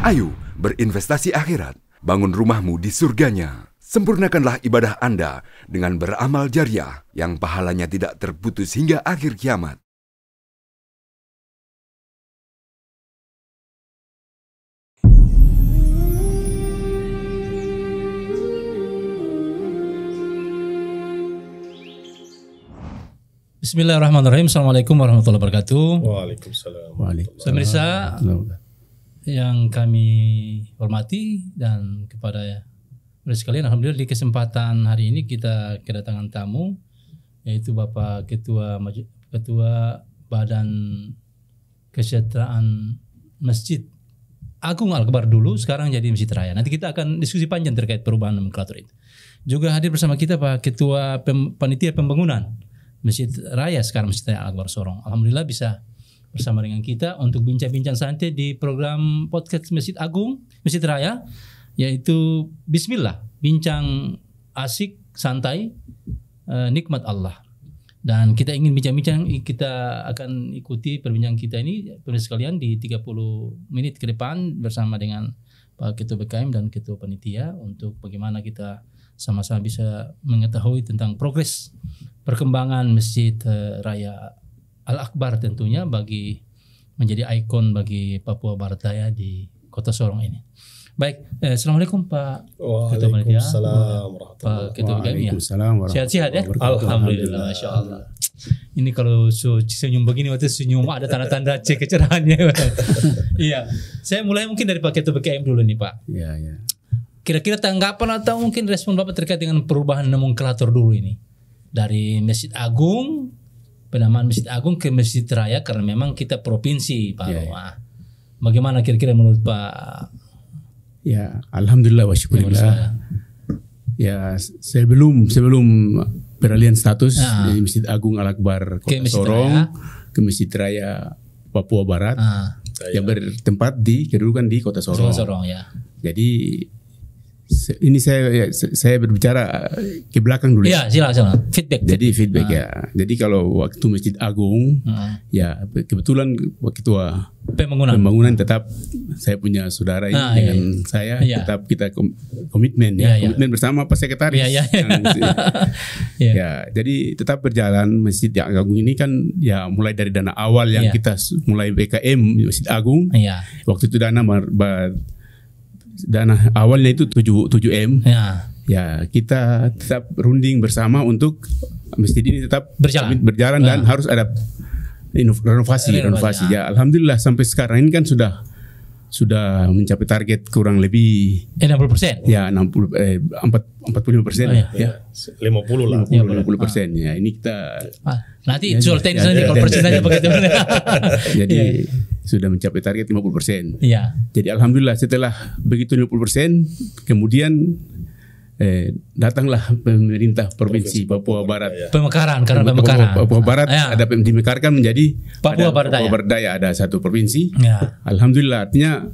Ayo berinvestasi akhirat, bangun rumahmu di surganya. Sempurnakanlah ibadah Anda dengan beramal jariah yang pahalanya tidak terputus hingga akhir kiamat. Bismillahirrahmanirrahim. Assalamualaikum warahmatullahi wabarakatuh. Waalaikumsalam. Pemirsa yang kami hormati dan kepada sekalian, alhamdulillah di kesempatan hari ini kita kedatangan tamu, yaitu Bapak Ketua Badan Kesejahteraan Masjid Agung Al-Akbar dulu, sekarang jadi Masjid Raya. Nanti kita akan diskusi panjang terkait perubahan nomenklatur itu. Juga hadir bersama kita Pak Ketua Panitia Pembangunan Masjid Raya, sekarang Masjid Raya Al-Akbar Sorong. Alhamdulillah bisa bersama dengan kita untuk bincang-bincang santai di program podcast Masjid Agung, Masjid Raya, yaitu Bismillah, bincang asik, santai, nikmat Allah. Dan kita ingin bincang-bincang, kita akan ikuti perbincangan kita ini pemirsa sekalian di 30 menit ke depan bersama dengan Pak Ketua BKM dan Ketua Panitia untuk bagaimana kita sama-sama bisa mengetahui tentang progres perkembangan Masjid Raya Al-Akbar tentunya bagi menjadi ikon bagi Papua Barat Daya di Kota Sorong ini. Baik, assalamualum Pak Ketua Panitia. Waalaikumsalam. Pak Ketua BKM ya. Sehat-sehat ya. Alhamdulillah, Masya Allah. Ini kalau senyum begini waktu senyum ada tanda-tanda cek kecerahannya. Iya. Saya mulai mungkin dari Pak Ketua BKM dulu nih Pak. Iya, iya. Kira-kira tanggapan atau mungkin respon Bapak terkait dengan perubahan nomenklatur dulu ini. Dari Masjid Agung, penamaan Masjid Agung ke Masjid Raya karena memang kita provinsi Pak. Ya. Bagaimana kira-kira menurut Pak? Ya, alhamdulillah wa syukurillah. Ya, sebelum peralihan status dari Masjid Agung Al-Akbar Kota Sorong ke Masjid Raya Papua Barat yang bertempat di kedudukan di Kota Sorong. Sorong ya. Jadi ini saya berbicara ke belakang dulu. Iya, silakan. Feedback ya. Jadi kalau waktu Masjid Agung ya kebetulan Ketua Pembangunan tetap saya punya saudara ini dengan saya tetap kita komitmen komitmen bersama Pak Sekretaris. Ya, jadi tetap berjalan Masjid Agung ini kan ya mulai dari dana awal yang kita mulai BKM Masjid Agung. Waktu itu dana awalnya itu 7M. Ya, kita tetap runding bersama untuk masjid ini tetap berjalan dan harus ada renovasi. Ya, alhamdulillah sampai sekarang ini kan sudah mencapai target kurang lebih 60%. Ya, 45%. Ya. 50 lah. 50%. Ya, ini kita nanti soal teknis nanti kalau persentasenya bagaimana. Jadi sudah mencapai target 50%. Iya. Jadi alhamdulillah setelah begitu 50%, kemudian datanglah pemerintah provinsi Papua Barat. Pemekaran karena pemekaran. Papua Barat ada dimekarkan menjadi Papua Barat Daya ada satu provinsi. Ya. Alhamdulillah artinya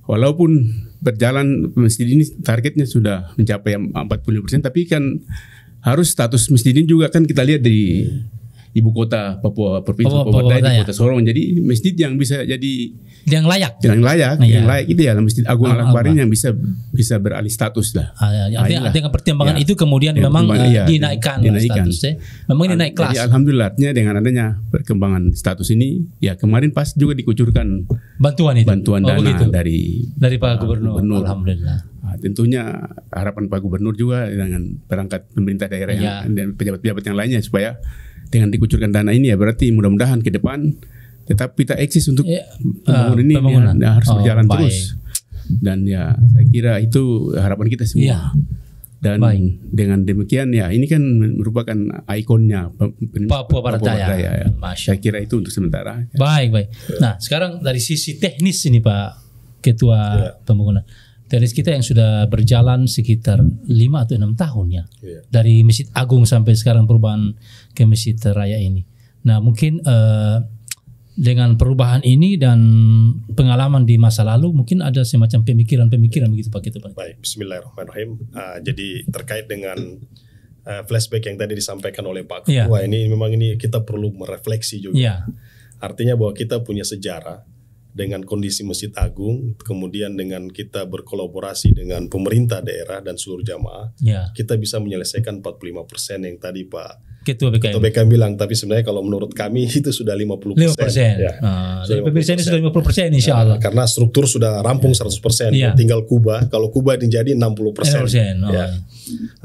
walaupun berjalan masjid ini targetnya sudah mencapai 45%, tapi kan harus status masjid ini juga kan kita lihat di ibu kota Papua Provinsi Papua Barat Daya di Kota Sorong. Jadi masjid yang bisa jadi yang layak itu ya Masjid Agung Al-Akbar ini yang bisa beralih status lah. Artinya pertimbangan itu kemudian memang dinaikkan statusnya. Memang ini naik kelas. Jadi alhamdulillah dengan adanya perkembangan status ini ya kemarin pas juga dikucurkan bantuan dana dari Pak Gubernur. Alhamdulillah. Tentunya harapan Pak Gubernur juga dengan perangkat pemerintah daerah dan pejabat-pejabat yang lainnya supaya dengan dikucurkan dana ini ya berarti mudah-mudahan ke depan tetap kita eksis untuk pembangunan ini harus berjalan terus. Dan ya saya kira itu harapan kita semua. Dan dengan demikian ya ini kan merupakan ikonnya Papua Barat Daya. Saya kira itu untuk sementara. Baik. Nah sekarang dari sisi teknis ini Pak Ketua Pembangunan. Teknis kita yang sudah berjalan sekitar 5 atau 6 tahun ya. Dari Masjid Agung sampai sekarang perubahan ke Masjid Raya ini. Nah mungkin dengan perubahan ini dan pengalaman di masa lalu mungkin ada semacam pemikiran-pemikiran begitu Pak Ketua. Baik, bismillahirrahmanirrahim. Jadi terkait dengan flashback yang tadi disampaikan oleh Pak Ketua ini memang ini kita perlu merefleksi juga. Artinya bahwa kita punya sejarah dengan kondisi Masjid Agung, kemudian dengan kita berkolaborasi dengan pemerintah daerah dan seluruh jamaah, kita bisa menyelesaikan 45% yang tadi Pak Ketua BKM bilang. Tapi sebenarnya kalau menurut kami itu sudah 50%. 5%. Ya. Jadi pemirsa ini sudah 50% insya Allah. Karena struktur sudah rampung 100%. Tinggal kubah. Kalau kubah jadi 60%.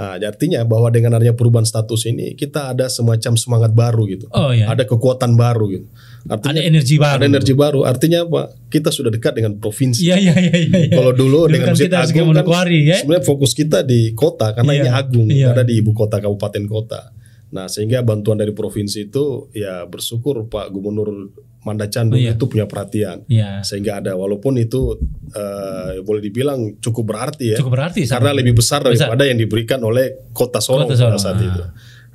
Artinya bahwa dengan adanya perubahan status ini kita ada semacam semangat baru gitu. Ada kekuatan baru gitu. Artinya, ada energi baru. Artinya apa? Kita sudah dekat dengan provinsi. Kalau dulu dengan Masjid Agung kan sebenarnya fokus kita di kota karena ini Agung, ada di ibu kota kabupaten kota. Nah, sehingga bantuan dari provinsi itu ya bersyukur Pak Gubernur Manda Candu itu punya perhatian. Sehingga ada, walaupun itu boleh dibilang cukup berarti ya. Karena lebih besar daripada yang diberikan oleh Kota Sorong pada saat itu.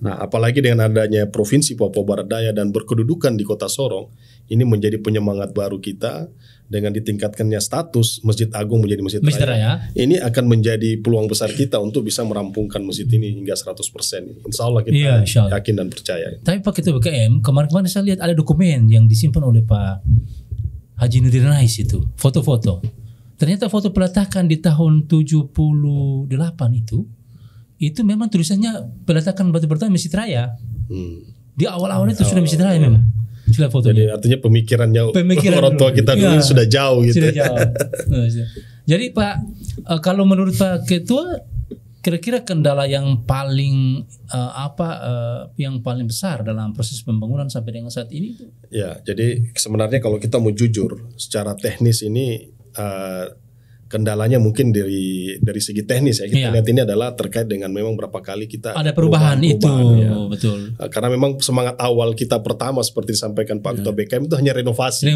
Nah, apalagi dengan adanya Provinsi Papua Barat Daya dan berkedudukan di Kota Sorong, ini menjadi penyemangat baru kita dengan ditingkatkannya status Masjid Agung menjadi Masjid Raya. Ini akan menjadi peluang besar kita untuk bisa merampungkan masjid ini hingga 100%. Insya Allah kita yakin dan percaya. Tapi Pak Ketua BKM, kemarin saya lihat ada dokumen yang disimpan oleh Pak Haji Nurdin Rais itu, foto-foto. Ternyata foto peletakan di tahun 78 itu memang tulisannya peletakan batu pertama Masjid Raya. Di awal-awal itu sudah Masjid Raya memang. Jadi artinya pemikirannya orang tua kita dulu sudah jauh gitu. Sudah jauh. Jadi Pak, kalau menurut Pak Ketua, kira-kira kendala yang paling yang paling besar dalam proses pembangunan sampai dengan saat ini? Ya, jadi sebenarnya kalau kita mau jujur, secara teknis ini kendalanya mungkin dari segi teknis ya. Kita lihat ini adalah terkait dengan memang berapa kali kita ada perubahan itu betul. Karena memang semangat awal kita pertama seperti disampaikan Pak Ketua BKM itu hanya renovasi.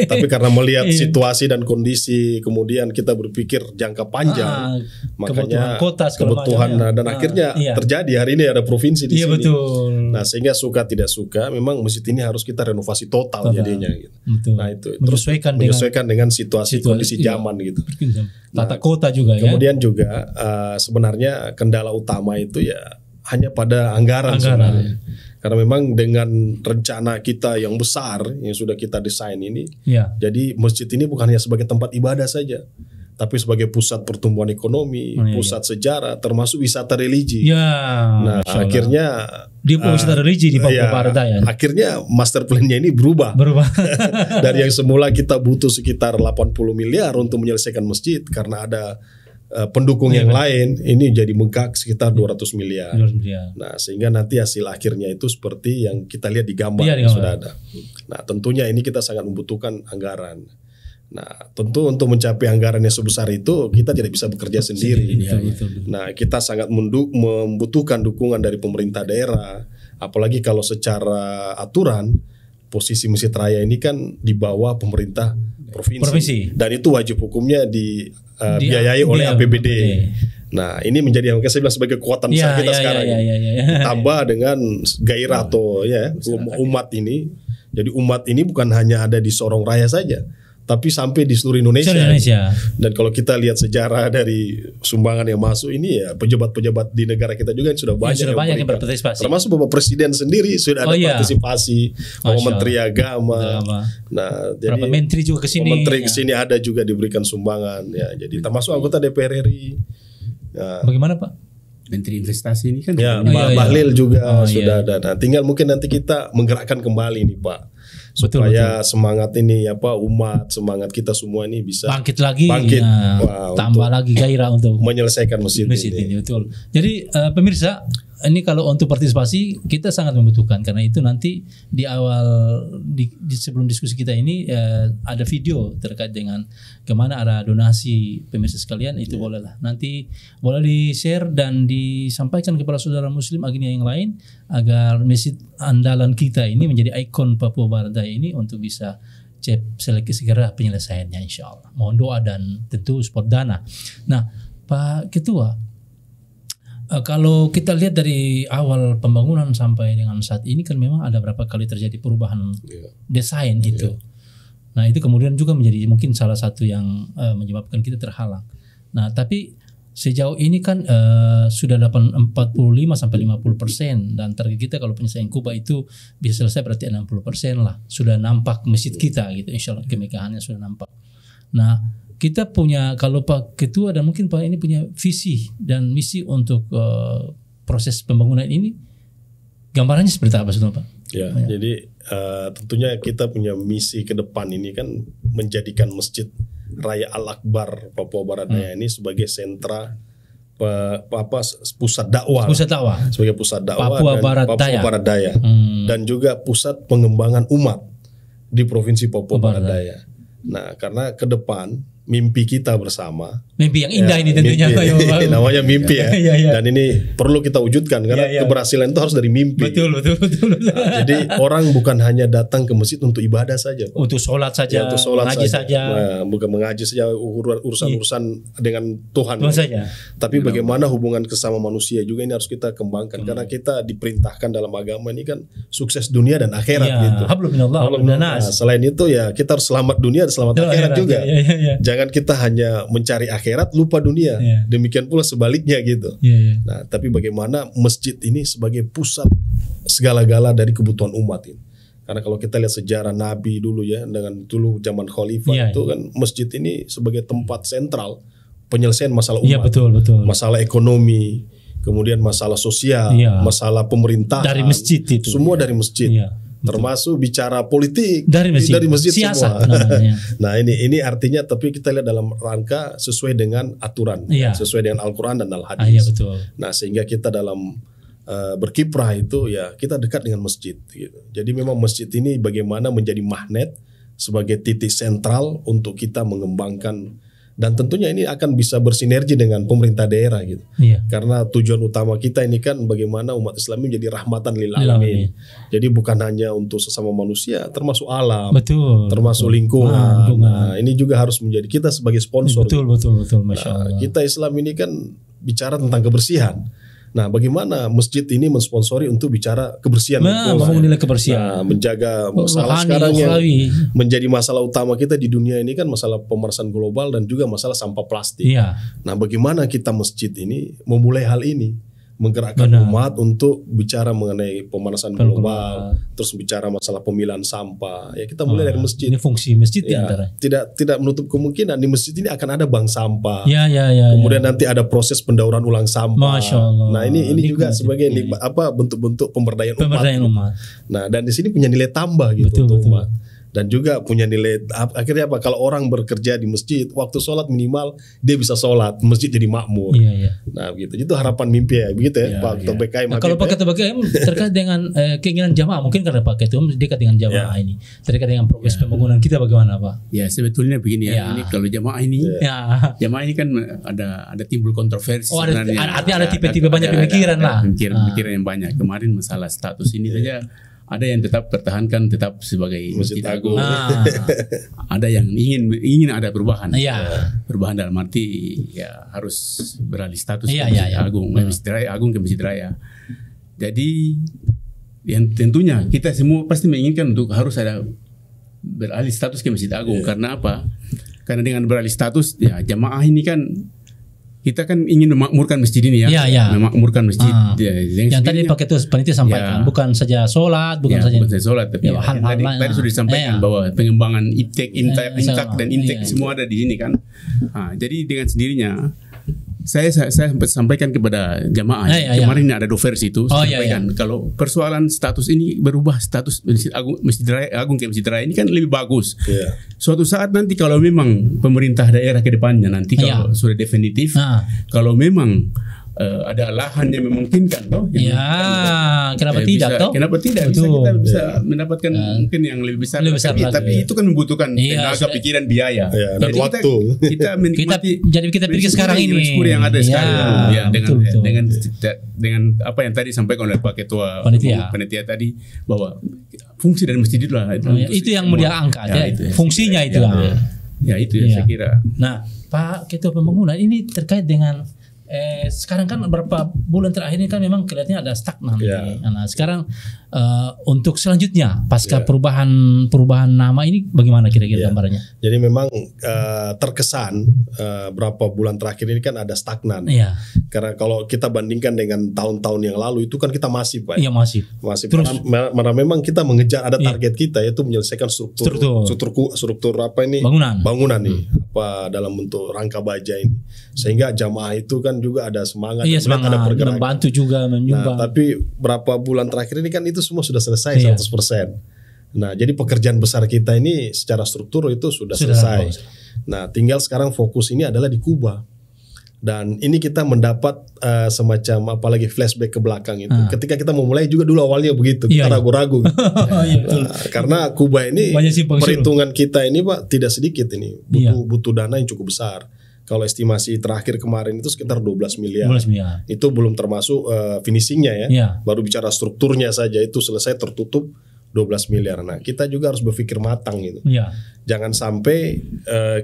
Tapi karena melihat situasi dan kondisi, kemudian kita berpikir jangka panjang, makanya kebutuhan dan akhirnya terjadi hari ini ada provinsi di sini. Betul. Nah, sehingga suka tidak suka memang masjid ini harus kita renovasi total jadinya gitu. Nah, itu menyesuaikan dengan situasi kondisi zaman gitu. Tata kota juga kemudian juga sebenarnya kendala utama itu ya hanya pada anggaran. Sebenarnya. Karena memang dengan rencana kita yang besar yang sudah kita desain ini, jadi masjid ini bukan hanya sebagai tempat ibadah saja, tapi sebagai pusat pertumbuhan ekonomi, pusat sejarah, termasuk wisata religi. Nah, akhirnya di wisata religi di Papua Barat Daya. Akhirnya master plan-nya ini berubah. Dari yang semula kita butuh sekitar 80 miliar untuk menyelesaikan masjid karena ada pendukung yang lain, ini jadi bengkak sekitar 200 miliar. Nah, sehingga nanti hasil akhirnya itu seperti yang kita lihat di gambar yang sudah ada. Nah, tentunya ini kita sangat membutuhkan anggaran. Nah, tentu untuk mencapai anggaran yang sebesar itu kita tidak bisa bekerja sendiri. Nah, kita sangat membutuhkan dukungan dari pemerintah daerah, apalagi kalau secara aturan posisi Masjid Raya ini kan di bawah pemerintah provinsi. Dan itu wajib hukumnya dibiayai oleh APBD. Nah, ini menjadi yang saya bilang sebagai kekuatan besar kita sekarang. Ditambah dengan gairah atau umat ini. Jadi umat ini bukan hanya ada di Sorong Raya saja, tapi sampai di seluruh Indonesia. Dan kalau kita lihat sejarah dari sumbangan yang masuk ini ya pejabat-pejabat di negara kita juga sudah banyak yang berpartisipasi. Termasuk Bapak Presiden sendiri sudah ada partisipasi, Bapak Menteri Agama. Nah, jadi berapa menteri juga kesini. Menteri kesini ada juga diberikan sumbangan ya. Jadi termasuk anggota DPR RI. Ya. Bagaimana Pak? Menteri Investasi ini kan Pak Bahlil juga sudah ada. Nah, tinggal mungkin nanti kita menggerakkan kembali nih Pak. Supaya semangat ini umat, semangat kita semua ini bisa bangkit lagi, tambah lagi gairah untuk menyelesaikan masjid ini. Betul. Jadi pemirsa, ini kalau untuk partisipasi kita sangat membutuhkan karena itu nanti di awal sebelum diskusi kita ini ada video terkait dengan kemana arah donasi pemirsa sekalian itu bolehlah nanti boleh di-share dan disampaikan kepada saudara muslim aginia yang lain agar masjid andalan kita ini menjadi ikon Papua Barat Daya ini untuk bisa segera penyelesaiannya insyaallah. Mohon doa dan tentu support dana. Nah, Pak Ketua, kalau kita lihat dari awal pembangunan sampai dengan saat ini kan memang ada berapa kali terjadi perubahan desain itu. Nah, itu kemudian juga menjadi mungkin salah satu yang menyebabkan kita terhalang. Nah, tapi sejauh ini kan sudah 45 sampai 50% dan target kita kalau penyelesaian kubah itu bisa selesai berarti 60% lah. Sudah nampak masjid kita gitu, insya Allah kemegahannya sudah nampak. Nah, kita punya, kalau Pak Ketua dan mungkin Pak ini punya visi dan misi untuk proses pembangunan ini, gambarannya seperti apa sebetulnya Pak? Ya, jadi tentunya kita punya misi ke depan ini kan menjadikan Masjid Raya Al-Akbar Papua Barat Daya ini sebagai sentra pusat dakwah. Pusat dakwah. Sebagai pusat dakwah Papua Barat Daya. Dan juga pusat pengembangan umat di Provinsi Papua Barat Daya. Nah, karena ke depan mimpi kita bersama. Mimpi yang indah ini tentunya. Mimpi, namanya mimpi ya. Dan ini perlu kita wujudkan karena keberhasilan itu harus dari mimpi. Betul. Nah, jadi orang bukan hanya datang ke masjid untuk ibadah saja, Pak. Untuk sholat saja, mengaji saja. Nah, bukan mengaji saja, urusan dengan Tuhan saja. Tapi bagaimana hubungan sesama manusia juga ini harus kita kembangkan. Karena kita diperintahkan dalam agama ini kan sukses dunia dan akhirat gitu. Hablum minallah, hablum minas. Selain itu ya kita harus selamat dunia dan selamat akhirat juga. Jangan kita hanya mencari akhirat lupa dunia. Demikian pula sebaliknya gitu. Nah, tapi bagaimana masjid ini sebagai pusat segala-gala dari kebutuhan umat ini. Karena kalau kita lihat sejarah Nabi dulu ya, dengan dulu zaman Khalifah itu kan masjid ini sebagai tempat sentral penyelesaian masalah umat. Betul. Masalah ekonomi, kemudian masalah sosial, masalah pemerintahan. Dari masjid itu. Semua dari masjid. Termasuk bicara politik dari masjid siasat semua. Nah ini artinya, tapi kita lihat dalam rangka sesuai dengan aturan, sesuai dengan Al-Quran dan Al-Hadis. Nah sehingga kita dalam berkiprah itu ya kita dekat dengan masjid gitu. Jadi memang masjid ini bagaimana menjadi magnet sebagai titik sentral untuk kita mengembangkan. Dan tentunya ini akan bisa bersinergi dengan pemerintah daerah gitu. Karena tujuan utama kita ini kan bagaimana umat Islam ini menjadi rahmatan lil alamin. Jadi bukan hanya untuk sesama manusia, termasuk alam, termasuk lingkungan. Nah, ini juga harus menjadi kita sebagai sponsor. Betul. Masya Allah. Nah, kita Islam ini kan bicara tentang kebersihan. Nah, bagaimana masjid ini mensponsori untuk bicara kebersihan, membangun nilai kebersihan, menjaga masalah sekarang yang menjadi masalah utama kita di dunia ini kan masalah pemanasan global dan juga masalah sampah plastik. Nah, bagaimana kita masjid ini memulai hal ini, menggerakkan umat untuk bicara mengenai pemanasan global, terus bicara masalah pemilahan sampah. Ya kita mulai dari masjid. Ini fungsi masjid antara. Tidak menutup kemungkinan di masjid ini akan ada bank sampah. Kemudian nanti ada proses pendauran ulang sampah. Masya Allah. Nah ini juga sebagai bentuk-bentuk pemberdayaan umat. Nah dan di sini punya nilai tambah gitu untuk umat. Dan juga punya nilai, akhirnya apa, kalau orang bekerja di masjid, waktu sholat minimal dia bisa sholat, masjid jadi makmur. Nah begitu, itu harapan mimpi ya, begitu ya Pak Ketua BKM. Nah, kalau Pak Ketua BKM terkait dengan keinginan jamaah, mungkin karena Pak Ketua dekat dengan jamaah ini, terkait dengan progres pembangunan kita bagaimana Pak? Ya sebetulnya begini ya, ini kalau jamaah ini, jamaah ini kan ada timbul kontroversi. Artinya ada tipe-tipe banyak pemikiran lah. Pemikiran yang banyak. Kemarin masalah status ini saja. Ada yang tetap pertahankan tetap sebagai masjid agung. Ada yang ingin ada perubahan. Perubahan dalam arti ya harus beralih status ke masjid agung, masjid raya agung ke masjid raya. Jadi yang tentunya kita semua pasti menginginkan untuk harus ada beralih status ke masjid agung. Karena apa? Karena dengan beralih status ya jamaah ini kan kita kan ingin memakmurkan masjid ini memakmurkan masjid. Yang tadi Pak Ketua Panitia sampaikan bukan saja sholat, bukan saja sholat, tapi tadi sudah disampaikan bahwa pengembangan imtak dan intek semua ada di sini kan. Jadi dengan sendirinya saya sampaikan kepada jamaah kemarin ada dua versi itu sampaikan kalau persoalan status ini berubah status masjid raya agung ke masjid raya ini kan lebih bagus. Suatu saat nanti kalau memang pemerintah daerah ke depannya nanti kalau sudah definitif kalau memang ada lahan yang memungkinkan kenapa tidak toh? Kenapa tidak? Kita bisa mendapatkan mungkin yang lebih besar tapi itu kan membutuhkan tenaga, pikiran, biaya dan waktu. Kita pikir sekarang ini yang ada sekarang dengan apa yang tadi disampaikan oleh Pak Ketua Panitia tadi bahwa fungsi dari masjid itu yang mau diangkat fungsinya itu. Itu saya kira. Nah, Pak Ketua Pembangunan ini terkait dengan sekarang kan beberapa bulan terakhir ini kan memang kelihatannya ada stagnan. Nah, sekarang untuk selanjutnya pasca perubahan nama ini bagaimana kira-kira gambarannya? Jadi memang terkesan berapa bulan terakhir ini kan ada stagnan. Karena kalau kita bandingkan dengan tahun-tahun yang lalu itu kan kita masih Pak. Iya masih. Terus, karena memang kita mengejar ada target kita yaitu menyelesaikan struktur apa ini? Bangunan nih. Apa dalam bentuk rangka baja ini. Sehingga jamaah itu kan juga ada semangat, ada pergerakan, membantu juga menyumbang. Nah, tapi berapa bulan terakhir ini kan itu semua sudah selesai 100%. Nah, jadi pekerjaan besar kita ini secara struktur itu sudah selesai. Nah, tinggal sekarang fokus ini adalah di Kuba. Dan ini kita mendapat semacam apalagi flashback ke belakang itu. Ketika kita memulai juga dulu awalnya begitu, kita ragu-ragu. Karena Kuba ini perhitungan kita ini Pak tidak sedikit ini, butuh dana yang cukup besar. Kalau estimasi terakhir kemarin itu sekitar 12 miliar. Itu belum termasuk finishingnya ya. Baru bicara strukturnya saja itu selesai tertutup 12 miliar. Nah, kita juga harus berpikir matang gitu. Jangan sampai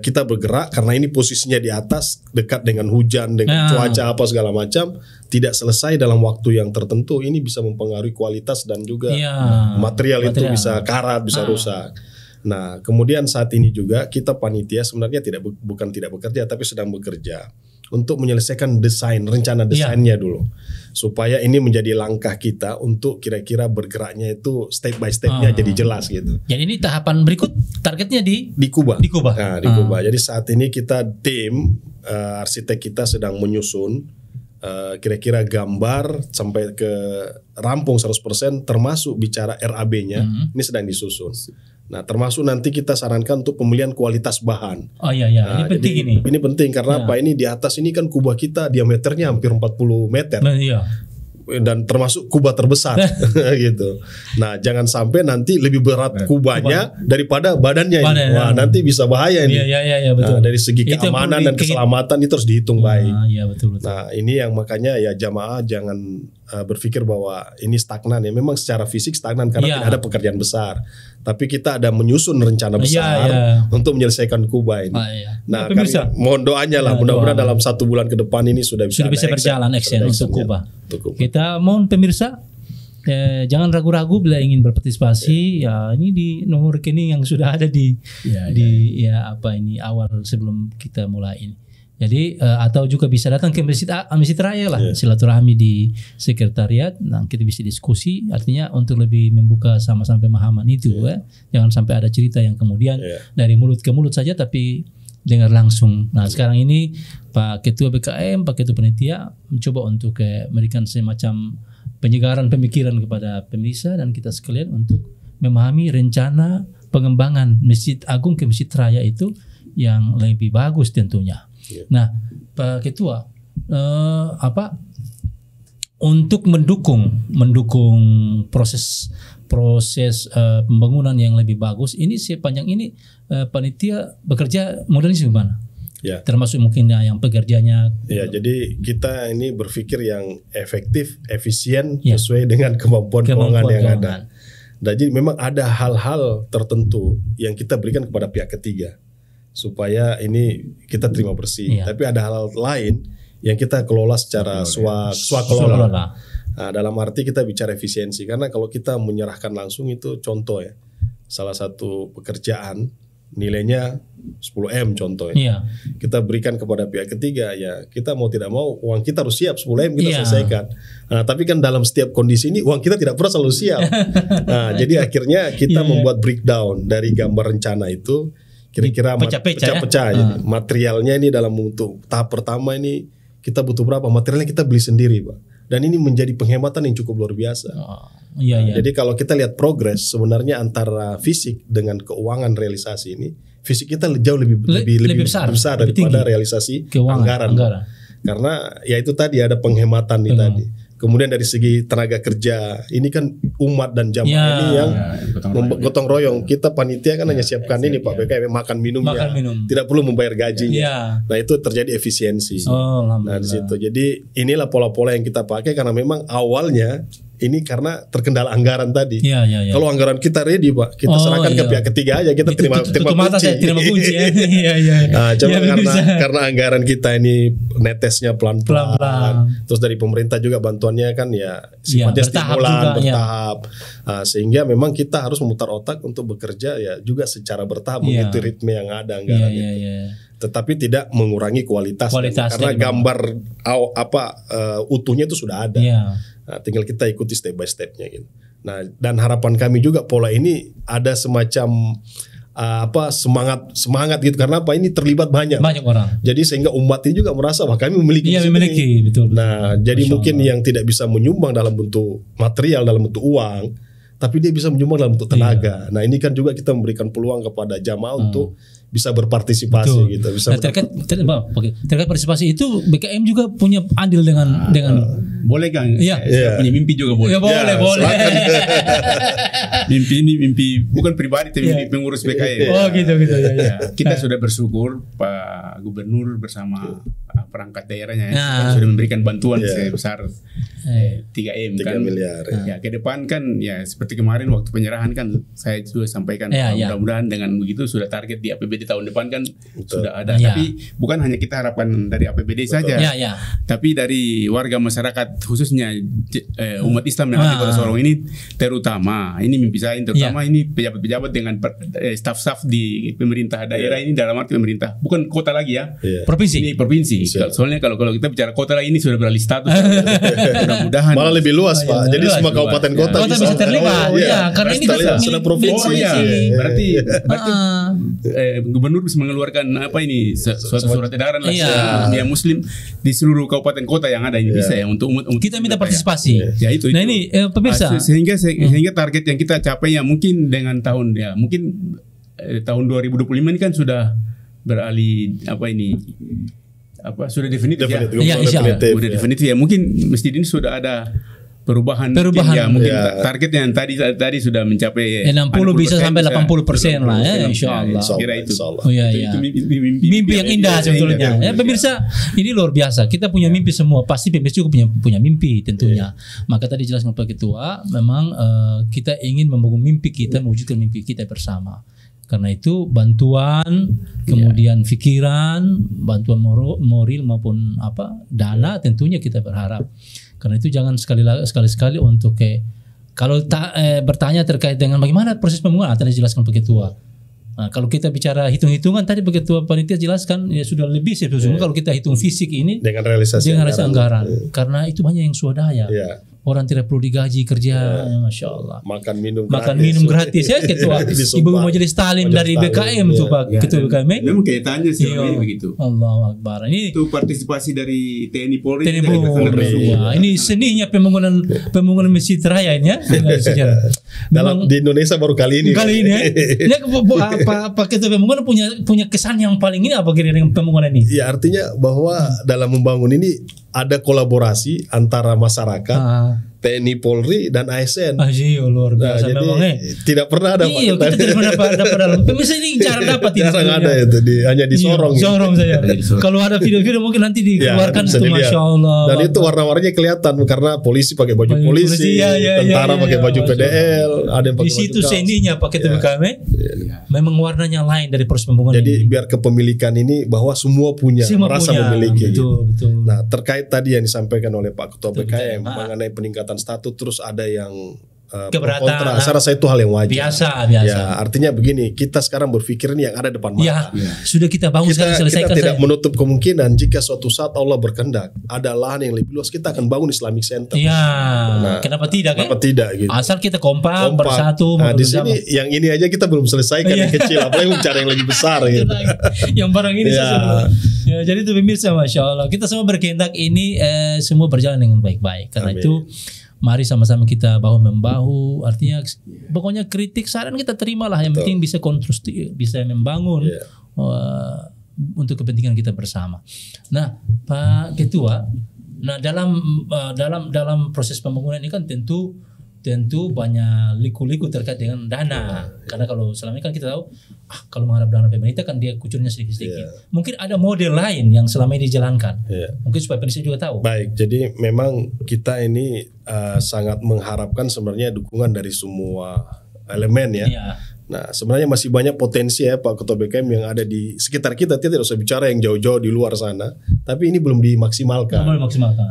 kita bergerak karena ini posisinya di atas, dekat dengan hujan, dengan cuaca apa segala macam, tidak selesai dalam waktu yang tertentu. Ini bisa mempengaruhi kualitas dan juga material itu bisa karat, bisa rusak. Nah, kemudian saat ini juga kita panitia sebenarnya bukan tidak bekerja, tapi sedang bekerja untuk menyelesaikan rencana desainnya dulu, supaya ini menjadi langkah kita untuk kira-kira bergeraknya itu step by stepnya jadi jelas gitu. Jadi ini tahapan berikut targetnya di Kuba. Nah, di Kuba. Jadi saat ini kita tim arsitek kita sedang menyusun kira-kira gambar sampai ke rampung 100% termasuk bicara RAB-nya ini sedang disusun. Nah, termasuk nanti kita sarankan untuk pemilihan kualitas bahan. Nah, ini penting ini. Ini penting karena apa? Ini di atas ini kan Kuba kita diameternya hampir 40 meter. Dan termasuk Kuba terbesar gitu. Nah, jangan sampai nanti lebih berat kubanya daripada badannya ini. Wah, nanti bisa bahaya ini. Betul. Nah, dari segi keamanan dan keselamatan itu harus dihitung baik. Betul. Nah, ini yang makanya ya jamaah jangan berpikir bahwa ini stagnan ya. Memang secara fisik stagnan karena tidak ada pekerjaan besar. Tapi kita ada menyusun rencana besar untuk menyelesaikan Kuba ini. Nah, mohon doanya lah. Mudah-mudahan dalam 1 bulan ke depan ini sudah bisa berjalan action untuk Kuba. Kita mohon pemirsa jangan ragu-ragu bila ingin berpartisipasi. Ini di nomor rekening yang sudah ada di awal sebelum kita mulai ini. Jadi atau juga bisa datang ke Masjid Raya lah, silaturahmi di sekretariat. Nah, kita bisa diskusi. Artinya untuk lebih membuka sama-sama pemahaman itu. Jangan sampai ada cerita yang kemudian dari mulut ke mulut saja, tapi dengar langsung. Nah, sekarang ini Pak Ketua BKM, Pak Ketua Panitia mencoba untuk memberikan semacam penyegaran pemikiran kepada pemirsa dan kita sekalian untuk memahami rencana pengembangan Masjid Agung ke Masjid Raya itu yang lebih bagus tentunya. Nah, Pak Ketua, untuk mendukung proses pembangunan yang lebih bagus ini sepanjang ini panitia bekerja modelnya gimana? Termasuk mungkin yang pekerjanya. Jadi kita ini berpikir yang efektif, efisien sesuai dengan kemampuan keuangan yang ada. Jadi memang ada hal-hal tertentu yang kita berikan kepada pihak ketiga supaya ini kita terima bersih. Tapi ada hal lain yang kita kelola secara swakelola. Nah, dalam arti kita bicara efisiensi karena kalau kita menyerahkan langsung itu contoh ya. Salah satu pekerjaan nilainya 10M contohnya. Kita berikan kepada pihak ketiga ya, kita mau tidak mau uang kita harus siap 10M kita selesaikan. Nah, tapi kan dalam setiap kondisi ini uang kita tidak pernah selalu siap. Nah, jadi akhirnya kita membuat breakdown dari gambar rencana itu kira-kira pecah-pecah. Jadi materialnya ini dalam bentuk tahap pertama ini kita butuh berapa, materialnya kita beli sendiri Pak. Dan ini menjadi penghematan yang cukup luar biasa. Jadi kalau kita lihat progres sebenarnya antara fisik dengan keuangan realisasi ini, fisik kita jauh lebih besar daripada realisasi anggaran. Karena ya itu tadi ada penghematan nih tadi. Kemudian dari segi tenaga kerja, ini kan umat dan jamaah ini yang gotong royong. Kita panitia kan hanya siapkan ini Pak BKM makan minumnya, tidak perlu membayar gajinya. Nah itu terjadi efisiensi. Nah di situ. Jadi inilah pola-pola yang kita pakai karena memang awalnya ini karena terkendala anggaran tadi. Ya. Kalau anggaran kita ready Pak, kita serahkan ke pihak ketiga aja, kita terima kunci. Iya. Nah, cuma karena anggaran kita ini netesnya pelan-pelan. Terus dari pemerintah juga bantuannya kan ya sifatnya stimulan bertahap. Nah, sehingga memang kita harus memutar otak untuk bekerja ya juga secara bertahap mengikuti ritme yang ada anggaran itu. Tetapi tidak mengurangi kualitas karena gambar utuhnya itu sudah ada. Nah, tinggal kita ikuti step by stepnya gitu. Nah, dan harapan kami juga pola ini ada semacam semangat gitu, karena ini terlibat banyak orang. Jadi sehingga umat ini juga merasa wah kami memiliki. Betul. Nah, jadi mungkin yang tidak bisa menyumbang dalam bentuk material, dalam bentuk uang, tapi dia bisa menyumbang dalam bentuk tenaga. Nah, ini kan juga kita memberikan peluang kepada jamaah untuk bisa berpartisipasi gitu. Bisa terkait partisipasi itu BKM juga punya andil dengan boleh kan? Saya punya mimpi juga boleh. Ya, boleh. mimpi bukan pribadi tapi mimpi pengurus BKM. Oh gitu ya. Kita sudah bersyukur Pak Gubernur bersama perangkat daerahnya sudah memberikan bantuan sebesar 3 miliar. Ya, ke depan kan ya seperti kemarin waktu penyerahan kan saya juga sampaikan mudah-mudahan dengan begitu sudah target di APBD tahun depan kan sudah ada. Tapi bukan hanya kita harapkan dari APBD saja. Tapi dari warga masyarakat khususnya umat Islam yang ada di Kota Sorong ini terutama ini mimpi saya terutama ini pejabat-pejabat dengan staf-staf di pemerintah daerah ini dalam arti pemerintah bukan kota lagi ya. Provinsi. Ini provinsi. Soalnya kalau kita bicara kota lagi ini sudah beralih status. Mudah-mudahan malah lebih luas Pak. Jadi semua kabupaten kota bisa terlibat. Karena ini sudah provinsi. Berarti gubernur bisa mengeluarkan suatu surat edaran yang muslim di seluruh kabupaten kota yang ada ini bisa ya untuk kita minta partisipasi. Ya itu. Nah ini pemirsa sehingga target yang kita capai ya mungkin dengan tahun tahun 2025 ini kan sudah beralih sudah definitif ya. Sudah definitif ya. Mungkin masjid ini sudah ada perubahan ya, mungkin target yang tadi sudah mencapai 60 bisa sampai 80% lah ya insyaallah. Kira itu. Itu mimpi yang indah sebetulnya. Ya pemirsa, ini luar biasa. Kita punya mimpi semua. Pasti pemirsa juga punya mimpi tentunya. Maka tadi jelaskan Pak Ketua, memang kita ingin membangun mimpi kita, mewujudkan mimpi kita bersama. Karena itu bantuan, kemudian pikiran, bantuan moral maupun dana tentunya kita berharap. Karena itu jangan sekali-sekali untuk kalau bertanya terkait dengan bagaimana proses pembangunan tadi jelaskan Pak Ketua. Nah, kalau kita bicara hitung-hitungan tadi Pak Ketua panitia jelaskan ya sudah lebih sebetulnya kalau kita hitung fisik ini dengan realisasi anggaran. Karena itu banyak yang swadaya. Orang tidak perlu digaji kerja, Masya Allah. Makan minum gratis ya Ketua. Ibu Majelis Talim dari BKM itu Pak Ketua BKM. Memang kaitannya sih begitu. Allahu Akbar. Ini itu partisipasi dari TNI Polri. Ini seninya pembangunan masjid raya ini ya. Di Indonesia baru kali ini. Ini Pak Ketua pembangunan punya kesan yang paling ini apa kira-kira pembangunan ini? Ya artinya bahwa dalam membangun ini ada kolaborasi antara masyarakat, TNI Polri dan ASN. Luar biasa memang tidak pernah ada. Iya, kita tidak pernah dapat dalam. Pemirsa ini jarang dapat ini. Jarang ada itu hanya di Sorong. Sorong saja. Kalau ada video-video mungkin nanti dikeluarkan itu Masya Allah. Dan itu warna-warnanya kelihatan karena polisi pakai baju polisi, tentara pakai baju PDL, ada yang pakai di situ seninya pakai BKM. Memang warnanya lain dari proses pembangunan. Jadi biar kepemilikan ini bahwa semua merasa memiliki. Betul. Nah terkait tadi yang disampaikan oleh Pak Ketua BKM mengenai peningkatan status, terus ada yang keberatan. Saya rasa itu hal yang wajar. Biasa. Ya, artinya begini, kita sekarang berpikir ini yang ada depan mata. Sudah kita bangun sekarang selesaikan. Kita tidak menutup kemungkinan jika suatu saat Allah berkehendak ada lahan yang lebih luas, kita akan bangun Islamic Center. Kenapa tidak? Kenapa tidak? Gitu. Asal kita kompak bersatu. Nah, di sini yang ini aja kita belum selesaikan yang kecil, apalagi mencari yang lebih besar. Gitu. Yang barang ini jadi itu pemirsa, Masya Allah. Kita semua berkehendak ini semua berjalan dengan baik-baik. Karena itu mari sama-sama kita bahu-membahu. Artinya pokoknya kritik saran kita terimalah. Yang penting bisa konstruktif, bisa membangun untuk kepentingan kita bersama. Nah, Pak Ketua, dalam proses pembangunan ini kan tentu tentu banyak liku-liku terkait dengan dana. Karena kalau selama ini kan kita tahu, kalau mengharap dana pemerintah kan dia kucurnya sedikit-sedikit. Mungkin ada model lain yang selama ini dijalankan. Mungkin supaya pemirsa juga tahu. Baik, jadi memang kita ini sangat mengharapkan sebenarnya dukungan dari semua elemen ya. Nah, sebenarnya masih banyak potensi ya Pak Ketua BKM yang ada di sekitar kita. Tidak usah bicara yang jauh-jauh di luar sana, tapi ini belum dimaksimalkan.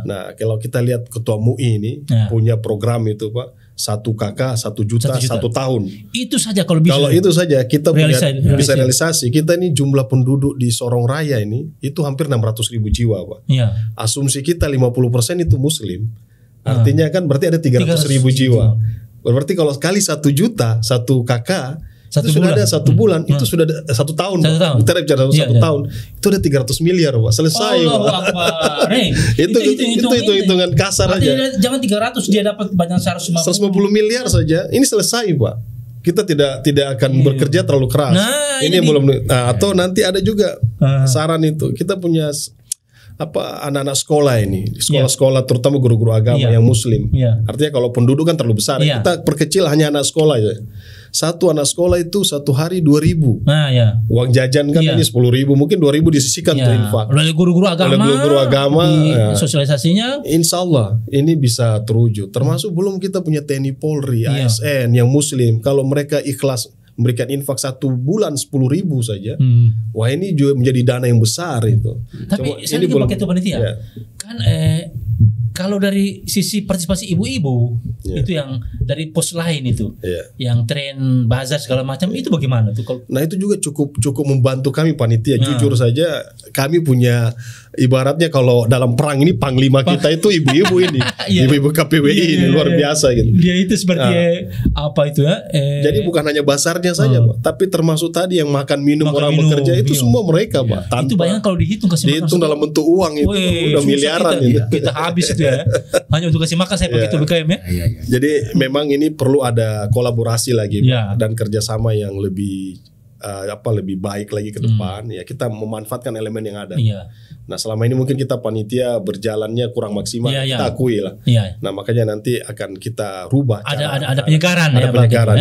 Nah, kalau kita lihat Ketua MUI ini punya program itu Pak, 1 KK 1 juta 1 tahun. Itu saja kalau bisa. Kalau itu saja kita bisa realisasi. Kita ini jumlah penduduk di Sorong Raya ini itu hampir 600.000 jiwa Pak. Asumsi kita 50% itu Muslim. Artinya kan berarti ada 300.000 jiwa. Berarti kalau kali 1 juta 1 KK itu sudah ada 1 bulan, itu sudah ada 1 tahun. Kita bicara 1 tahun, itu ada 300 miliar Pak. Selesai Pak. Itu hitungan kasar aja. Jangan 300 dia dapat banyak 150 miliar saja. Ini selesai Pak. Kita tidak akan bekerja terlalu keras. Ini belum atau nanti ada juga saran itu. Kita punya anak-anak sekolah ini, sekolah-sekolah terutama guru-guru agama yang Muslim. Artinya kalau penduduk kan terlalu besar, kita perkecil hanya anak sekolah aja. Satu anak sekolah itu 1 hari 2.000. Uang jajan kan ini 10.000, mungkin 2.000 disisihkan untuk infak. Oleh guru-guru agama, sosialisasinya. Insya Allah ini bisa terwujud. Termasuk belum kita punya TNI Polri, ASN yang Muslim. Kalau mereka ikhlas memberikan infak 1 bulan 10.000 saja, wah ini juga menjadi dana yang besar itu. Tapi saya juga pakai panitia. Kan kalau dari sisi partisipasi ibu-ibu itu yang dari pos lain itu, yang tren bazar segala macam itu bagaimana tuh? Nah itu juga cukup membantu kami panitia. Jujur saja kami punya ibaratnya kalau dalam perang ini panglima kita itu ibu-ibu ini, ibu-ibu KPWI ini luar biasa gitu. Dia itu seperti apa itu ya? Jadi bukan hanya basarnya saja Pak, tapi termasuk tadi yang makan minum orang bekerja itu semua mereka Pak. Itu banyak kalau dihitung dihitung dalam bentuk uang itu udah miliaran kita habis itu ya. Hanya untuk kasih makan saya begitu BKM ya. Jadi memang ini perlu ada kolaborasi lagi Pak, dan kerjasama yang lebih lebih baik lagi ke depan. Ya kita memanfaatkan elemen yang ada. Nah selama ini mungkin kita panitia berjalannya kurang maksimal, kita akui lah. Nah makanya nanti akan kita rubah. Ada penyegaran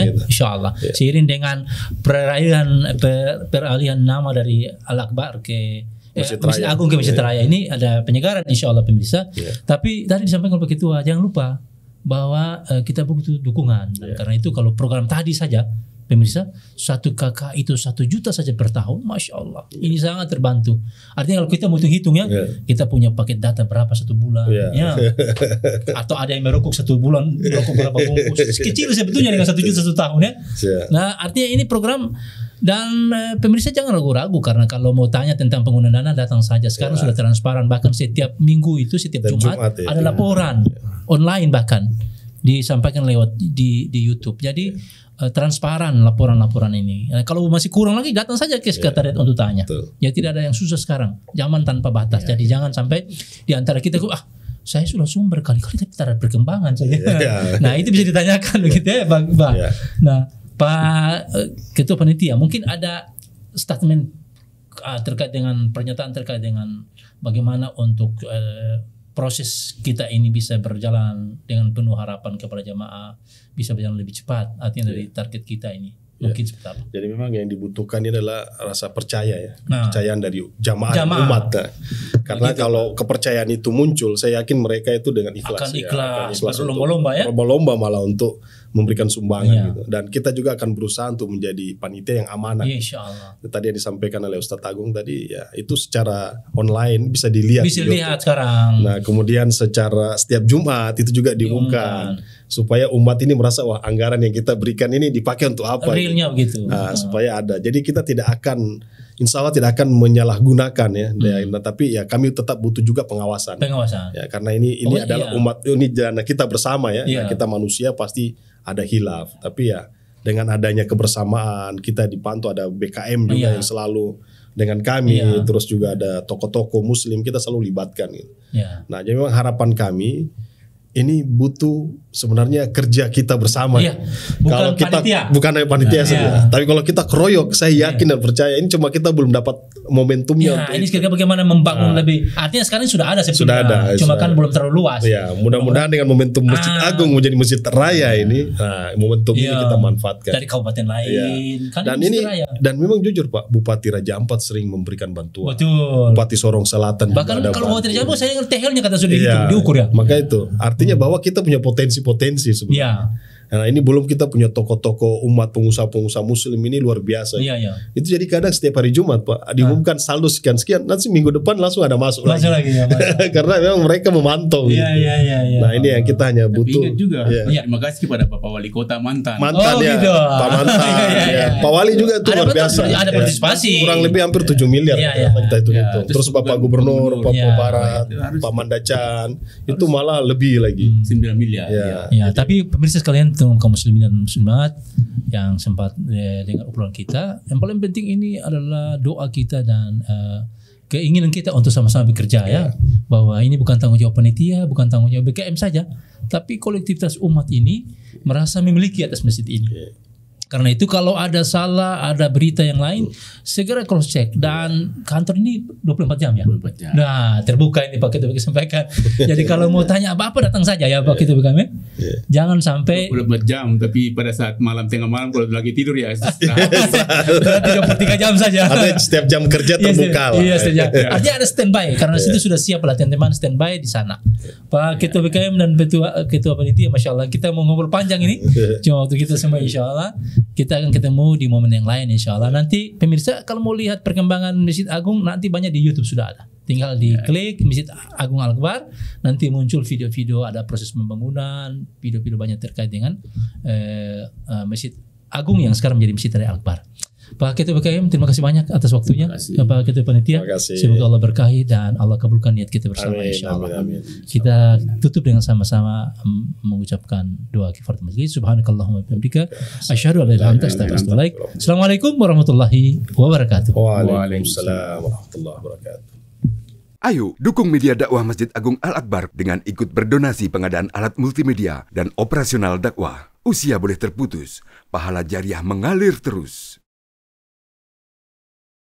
gitu. Insya Allah. Seiring dengan peralihan nama dari Al-Akbar ke Masjid Agung ke Masjid Raya ini ada penyegaran insya Allah pemirsa. Tapi tadi disampaikan Pak Ketua, jangan lupa bahwa kita butuh dukungan. Karena itu kalau program tadi saja pemirsa 1 KK itu 1 juta saja per tahun, Masya Allah. Ini sangat terbantu. Artinya kalau kita mau hitung ya, kita punya paket data berapa 1 bulan, atau ada yang merokok 1 bulan, merokok berapa bungkus. Kecil sebetulnya dengan 1 juta 1 tahun ya. Nah artinya ini program. Dan pemirsa jangan ragu-ragu karena kalau mau tanya tentang penggunaan dana datang saja. Sekarang sudah transparan, bahkan setiap minggu itu setiap Jumat ada laporan online bahkan disampaikan lewat di YouTube. Jadi transparan laporan-laporan ini. Kalau masih kurang lagi datang saja ke sekretariat untuk tanya. Ya tidak ada yang susah sekarang. Zaman tanpa batas. Jadi jangan sampai di antara kita saya sudah sumber kali-kali tapi tidak ada perkembangan saja. Nah itu bisa ditanyakan begitu ya Bang. Nah Pak Ketua Panitia, mungkin ada statement terkait dengan pernyataan terkait dengan bagaimana untuk proses kita ini bisa berjalan dengan penuh harapan kepada jamaah, bisa berjalan lebih cepat, artinya dari target kita ini. Mungkin seperti apa? Jadi memang yang dibutuhkan ini adalah rasa percaya ya, kepercayaan dari jamaah. Umat. Karena kalau kepercayaan itu muncul, saya yakin mereka itu dengan ikhlas. Akan ikhlas berlomba-lomba ya. Berlomba malah untuk memberikan sumbangan gitu. Dan kita juga akan berusaha untuk menjadi panitia yang amanah. Insya Allah. Tadi yang disampaikan oleh Ustadz Agung tadi ya itu secara online bisa dilihat. Bisa dilihat sekarang. Nah kemudian secara setiap Jumat itu juga diumumkan. Supaya umat ini merasa wah anggaran yang kita berikan ini dipakai untuk apa? Realnya begitu. Nah, supaya ada. Jadi kita tidak akan, insya Allah tidak akan menyalahgunakan ya. Nah, tapi ya kami tetap butuh juga pengawasan. Ya, karena ini adalah umat, ini dana kita bersama ya. Nah, kita manusia pasti ada hilaf. Tapi ya dengan adanya kebersamaan kita dipantau, ada BKM juga yang selalu dengan kami. Terus juga ada tokoh-tokoh Muslim kita selalu libatkan. Gitu. Nah jadi memang harapan kami ini butuh sebenarnya kerja kita bersama. Iya, bukan kalau kita panitia. bukan hanya panitia saja. Iya. Tapi kalau kita keroyok, saya yakin dan percaya ini cuma kita belum dapat momentumnya. Ya, ini sekarang bagaimana membangun lebih. Artinya sekarang sudah ada sebetulnya. Sudah ada. Cuma kan belum terlalu luas. Ya, mudah-mudahan dengan momentum Masjid Agung menjadi masjid raya ini, momentum ini kita manfaatkan. Dari kabupaten lain. Kan Dan ini dan memang jujur Pak, Bupati Raja Ampat sering memberikan bantuan. Betul. Bupati Sorong Selatan bahkan juga ada kalau Bupati Raja Ampat saya THL-nya kata sudah diukur ya. Maka itu artinya bahwa kita punya potensi-potensi sebenarnya. Iya. Nah ini belum kita punya tokoh-tokoh umat pengusaha-pengusaha muslim ini luar biasa. Iya, iya. Itu jadi kadang setiap hari Jumat Pak diumumkan saldo sekian-sekian, nanti minggu depan langsung ada masuk lagi. Ya, Karena memang mereka memantau. Iya. Nah ini yang kita hanya butuh. Tapi ingat juga, terima kasih kepada Bapak Wali Kota mantan ya. Gitu. Pak mantan. Ya. Pak Wali juga itu luar biasa. Ada partisipasi. Kurang lebih hampir 7 miliar. Kita hitung-hitung. Terus Bapak Gubernur Papua Barat, Pak Mandacan, itu malah lebih lagi. 9 miliar. Ya, tapi pemirsa sekalian, kaum muslimin dan muslimat yang sempat dengar obrolan kita, yang paling penting ini adalah doa kita dan keinginan kita untuk sama-sama bekerja ya. Bahwa ini bukan tanggung jawab panitia, bukan tanggung jawab BKM saja, tapi kolektivitas umat ini merasa memiliki atas masjid ini. Karena itu kalau ada salah, ada berita yang lain, segera cross check. Dan kantor ini 24 jam ya. 24 jam. Nah, terbuka ini Pak Ketua sampaikan. Jadi kalau mau tanya apa-apa datang saja ya Pak Ketua kami. Jangan sampai 24 jam, tapi pada saat malam tengah malam kalau lagi tidur ya berarti 23 jam saja. Artinya setiap jam kerja terbuka lah. Iya, setiap jam. Artinya ada standby karena situ sudah siap pelatihan teman standby di sana. Pak Ketua BKM dan Ketua Panitia, Masya Allah, kita mau ngobrol panjang ini. Cuma waktu kita semua Insya Allah. Kita akan ketemu di momen yang lain Insya Allah. Nanti pemirsa kalau mau lihat perkembangan Masjid Agung, nanti banyak di YouTube sudah ada. Tinggal diklik Masjid Agung Al-Akbar, nanti muncul video-video, ada proses pembangunan, video-video banyak terkait dengan Masjid Agung yang sekarang menjadi Masjid Raya Al-Akbar. Pak Ketua BKM, terima kasih banyak atas waktunya. Pak Ketua Panitia, semoga Allah berkahi dan Allah kabulkan niat kita bersama Insya Allah. Amin. Kita tutup dengan sama-sama mengucapkan doa kifaratul majlis. Subhanakallahumma wa bihamdika asyhadu an la ilaha illa anta astaghfiruka wa atubu ilaik. Assalamualaikum warahmatullahi wabarakatuh. Waalaikumsalam warahmatullahi wabarakatuh. Ayo dukung media dakwah Masjid Agung Al-Akbar dengan ikut berdonasi pengadaan alat multimedia dan operasional dakwah. Usia boleh terputus, pahala jariah mengalir terus.